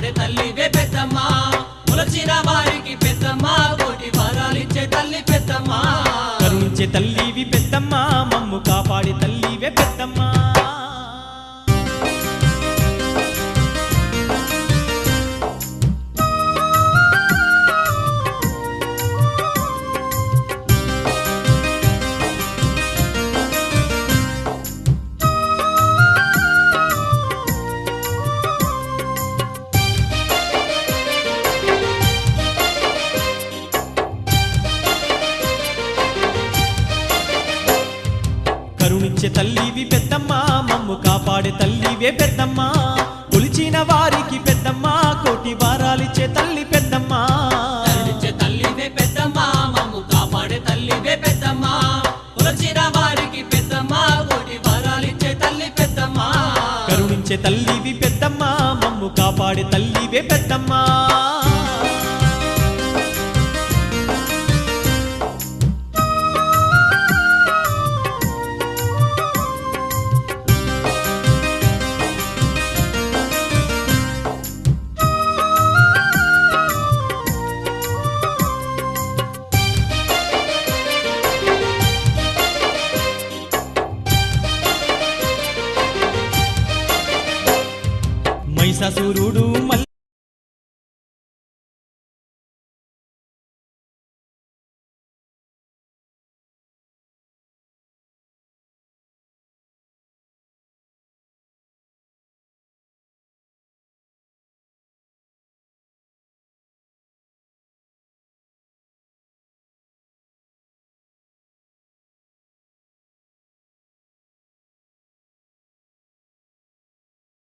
కాపాడే తల్లివే పెద్దమ్మ కొలచిన వారికి పెద్దమ్మ కోటి వరాలిచ్చే తల్లి పెద్దమ్మ కరుణించే తల్లివి పెద్దమ్మ మమ్ము కాపాడే తల్లివే పెద్దమ్మ కరుణించే తల్లివి పెద్దమ్మ మమ్ము కాపాడే తల్లివే పెద్దమ్మ కొలిచిన వారికి పెద్దమ్మ కోటి వారాలిచ్చే తల్లి పెద్దమ్మ కరుణించే తల్లివే పెద్దమ్మ మమ్ము కాపాడే తల్లివే పెద్దమ్మ కొలచిన వారికి పెద్దమ్మ కోటి వరాలిచ్చే తల్లి పెద్దమ్మ కరుణించే తల్లివి పెద్దమ్మ మమ్ము కాపాడే తల్లివే పెద్దమ్మ మహిషాసురుడు